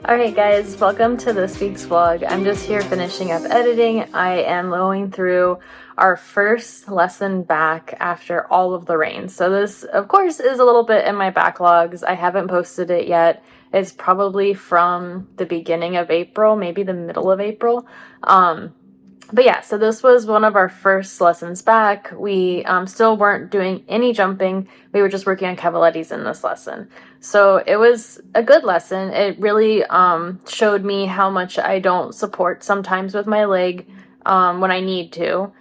Alright guys, welcome to this week's vlog. I'm just here finishing up editing. I am going through our first lesson back after all of the rain. So this, of course, is a little bit in my backlogs. I haven't posted it yet. It's probably from the beginning of April, maybe the middle of April. But yeah, so this was one of our first lessons back. We still weren't doing any jumping. We were just working on cavalettis in this lesson. So it was a good lesson. It really showed me how much I don't support sometimes with my leg when I need to.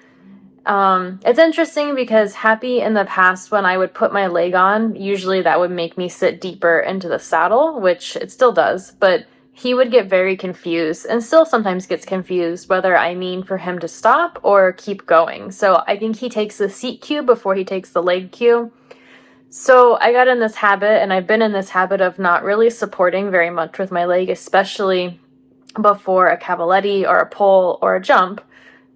It's interesting because Happy in the past, when I would put my leg on, usually that would make me sit deeper into the saddle, which it still does, but he would get very confused and still sometimes gets confused whether I mean for him to stop or keep going. So I think he takes the seat cue before he takes the leg cue. So I got in this habit, and I've been in this habit of not really supporting very much with my leg, especially before a cavaletti or a pull or a jump,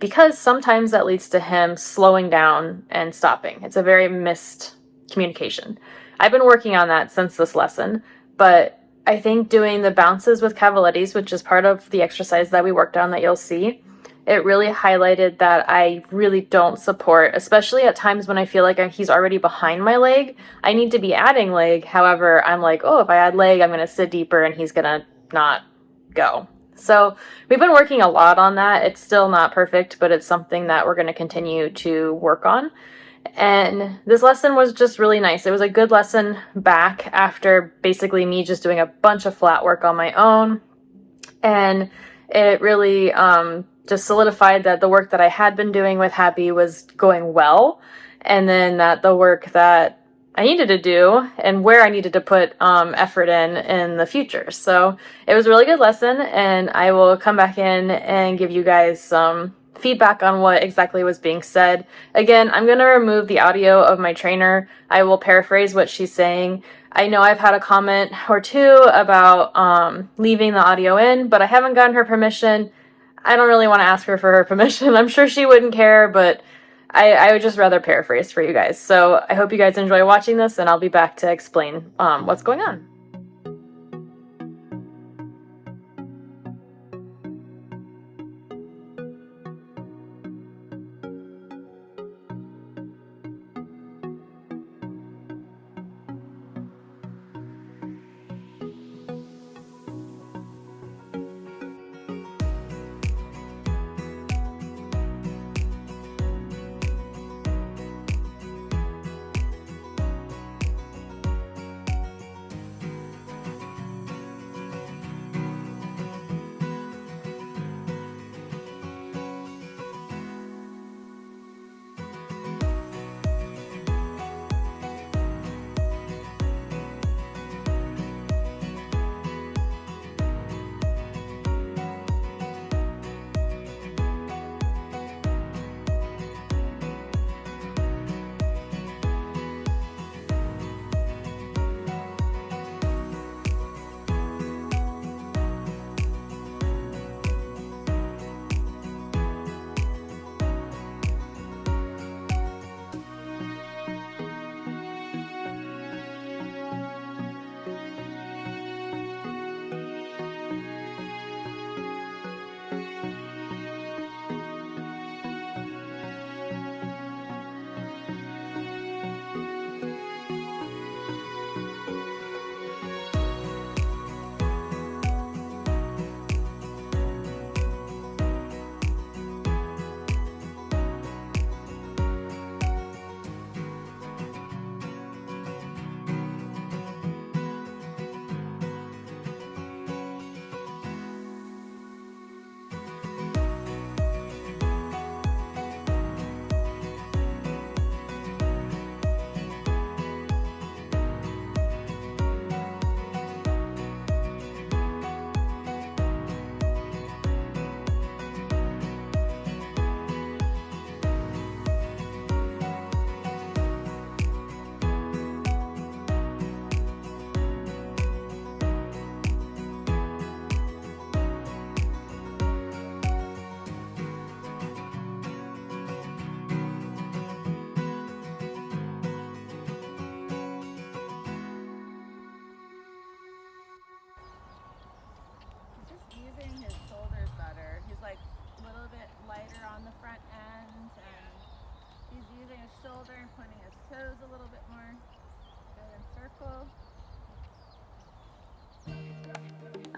because sometimes that leads to him slowing down and stopping. It's a very missed communication. I've been working on that since this lesson, but I think doing the bounces with cavalettis, which is part of the exercise that we worked on that you'll see, it really highlighted that I really don't support, especially at times when I feel like he's already behind my leg. I need to be adding leg. However, I'm like, oh, if I add leg, I'm going to sit deeper and he's going to not go. So we've been working a lot on that. It's still not perfect, but it's something that we're going to continue to work on. And this lesson was just really nice. It was a good lesson back after basically me just doing a bunch of flat work on my own. And it really just solidified that the work that I had been doing with Happy was going well. And then that the work that I needed to do and where I needed to put effort in the future. So it was a really good lesson, and I will come back in and give you guys some feedback on what exactly was being said. Again, I'm going to remove the audio of my trainer. I will paraphrase what she's saying. I know I've had a comment or two about leaving the audio in, but I haven't gotten her permission. I don't really want to ask her for her permission. I'm sure she wouldn't care, but I would just rather paraphrase for you guys. So I hope you guys enjoy watching this, and I'll be back to explain what's going on.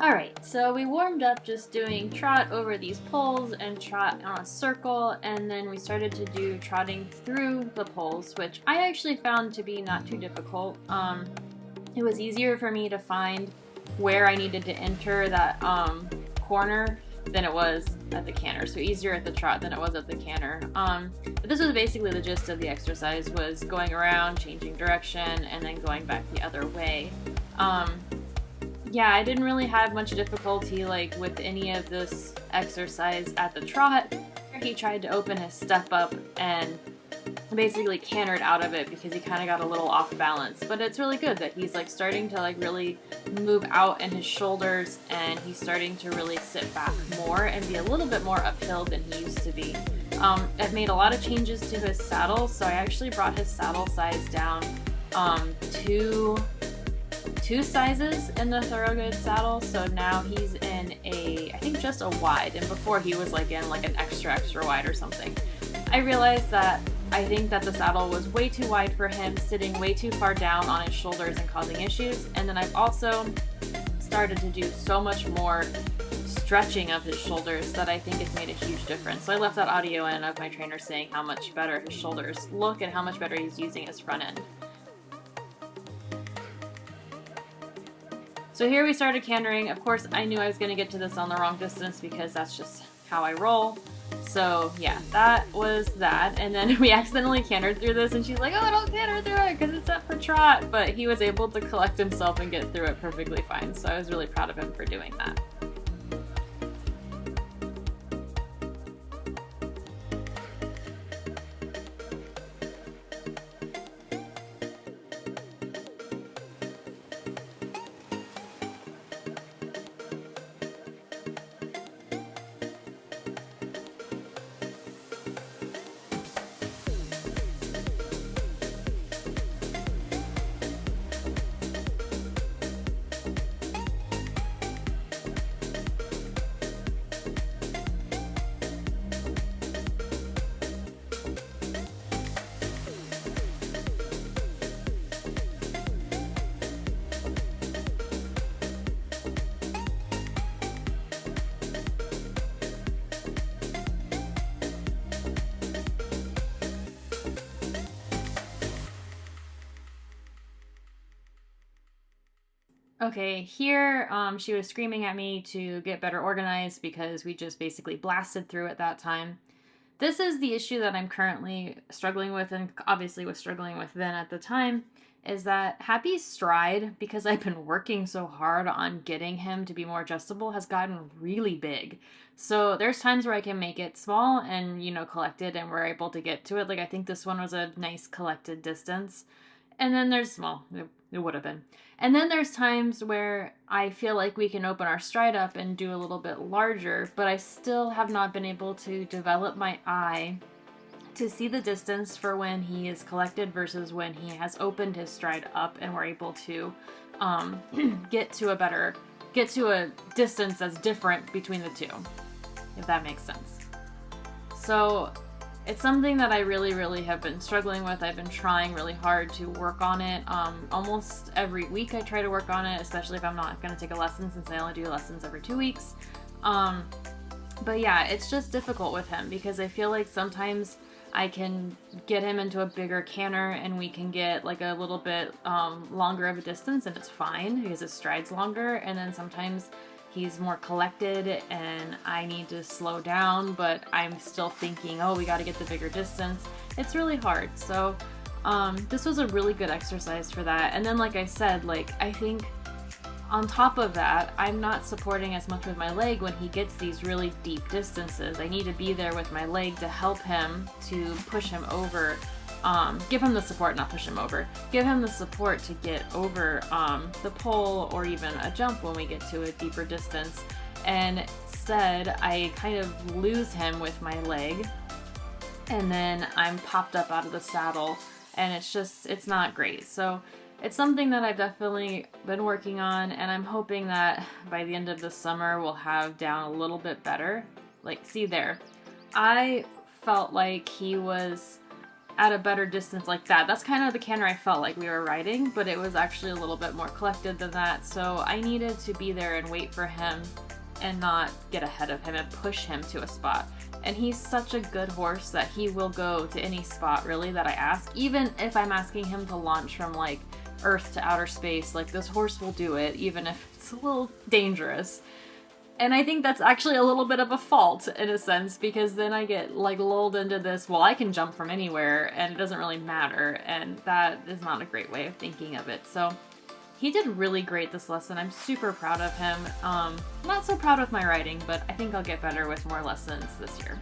Alright, so we warmed up just doing trot over these poles and trot on a circle, and then we started to do trotting through the poles, which I actually found to be not too difficult. It was easier for me to find where I needed to enter that corner than it was at the canter, so easier at the trot than it was at the canter. But this was basically the gist of the exercise, was going around, changing direction, and then going back the other way. Yeah, I didn't really have much difficulty like with any of this exercise at the trot. He tried to open his step up and basically cantered out of it because he kind of got a little off balance. But it's really good that he's like starting to like really move out in his shoulders, and he's starting to really sit back more and be a little bit more uphill than he used to be. I've made a lot of changes to his saddle, so I actually brought his saddle size down two sizes in the Thoroughgood saddle, so now he's in I think just a wide, and before he was like in like an extra wide or something. I realized that I think that the saddle was way too wide for him, sitting way too far down on his shoulders and causing issues, and then I've also started to do so much more stretching of his shoulders that I think has made a huge difference. So I left that audio in of my trainer saying how much better his shoulders look and how much better he's using his front end. So here we started cantering. Of course, I knew I was going to get to this on the wrong distance because that's just how I roll. So yeah, that was that. And then we accidentally cantered through this, and she's like, oh, don't canter through it because it's up for trot. But he was able to collect himself and get through it perfectly fine. So I was really proud of him for doing that. Okay, here she was screaming at me to get better organized because we just basically blasted through at that time. This is the issue that I'm currently struggling with, and obviously was struggling with then at the time, is that Happy's stride, because I've been working so hard on getting him to be more adjustable, has gotten really big. So there's times where I can make it small and, you know, collect it, and we're able to get to it. Like, I think this one was a nice collected distance. And then there's, well, it would have been. And then there's times where I feel like we can open our stride up and do a little bit larger, but I still have not been able to develop my eye to see the distance for when he is collected versus when he has opened his stride up and we're able to get to a distance that's different between the two, if that makes sense. So it's something that I really have been struggling with. I've been trying really hard to work on it. Almost every week I try to work on it, especially if I'm not going to take a lesson, since I only do lessons every 2 weeks. But yeah, it's just difficult with him because I feel like sometimes I can get him into a bigger canter and we can get like a little bit longer of a distance, and it's fine because his stride's longer. And then sometimes he's more collected and I need to slow down, but I'm still thinking, oh, we got to get the bigger distance. It's really hard. So this was a really good exercise for that. And then, like I said, like I think on top of that, I'm not supporting as much with my leg when he gets these really deep distances. I need to be there with my leg to help him, to push him over. Give him the support, not push him over. Give him the support to get over the pole or even a jump when we get to a deeper distance. And instead, I kind of lose him with my leg, and then I'm popped up out of the saddle, and it's not great. So it's something that I've definitely been working on, and I'm hoping that by the end of the summer we'll have down a little bit better. Like, see there, I felt like he was at a better distance like that. That's kind of the canter I felt like we were riding, but it was actually a little bit more collected than that. So I needed to be there and wait for him and not get ahead of him and push him to a spot. And he's such a good horse that he will go to any spot really that I ask, even if I'm asking him to launch from like Earth to outer space. Like, this horse will do it, even if it's a little dangerous. And I think that's actually a little bit of a fault in a sense, because then I get like lulled into this, well, I can jump from anywhere and it doesn't really matter, and that is not a great way of thinking of it. So he did really great this lesson. I'm super proud of him. Not so proud with my riding, but I think I'll get better with more lessons this year.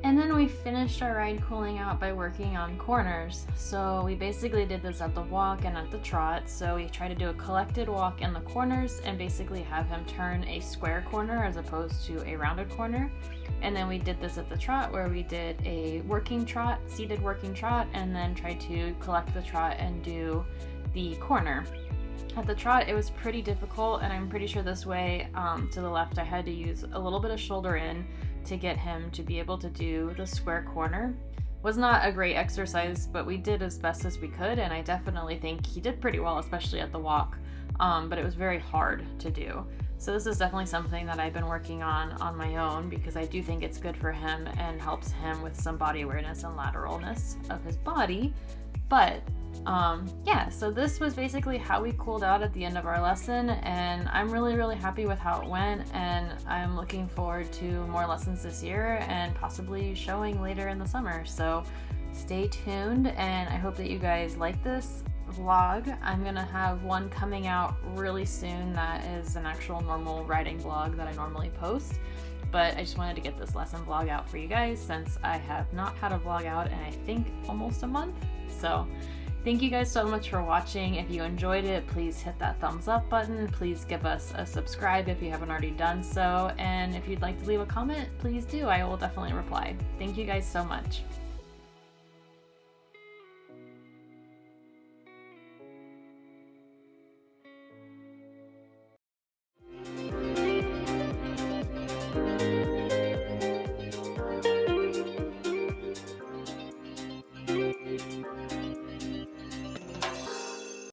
And then we finished our ride cooling out by working on corners. So we basically did this at the walk and at the trot. So we tried to do a collected walk in the corners and basically have him turn a square corner as opposed to a rounded corner. And then we did this at the trot, where we did a working trot, seated working trot, and then tried to collect the trot and do the corner. At the trot, it was pretty difficult, and I'm pretty sure this way to the left I had to use a little bit of shoulder in to get him to be able to do the square corner. Was not a great exercise, but we did as best as we could, and I definitely think he did pretty well, especially at the walk, but it was very hard to do. So this is definitely something that I've been working on my own, because I do think it's good for him and helps him with some body awareness and lateralness of his body. But yeah, so this was basically how we cooled out at the end of our lesson, and I'm really happy with how it went, and I'm looking forward to more lessons this year and possibly showing later in the summer. So stay tuned, and I hope that you guys like this vlog. I'm gonna have one coming out really soon that is an actual normal riding vlog that I normally post, but I just wanted to get this lesson vlog out for you guys since I have not had a vlog out in I think almost a month. So thank you guys so much for watching. If you enjoyed it, please hit that thumbs up button. Please give us a subscribe if you haven't already done so. And if you'd like to leave a comment, please do. I will definitely reply. Thank you guys so much.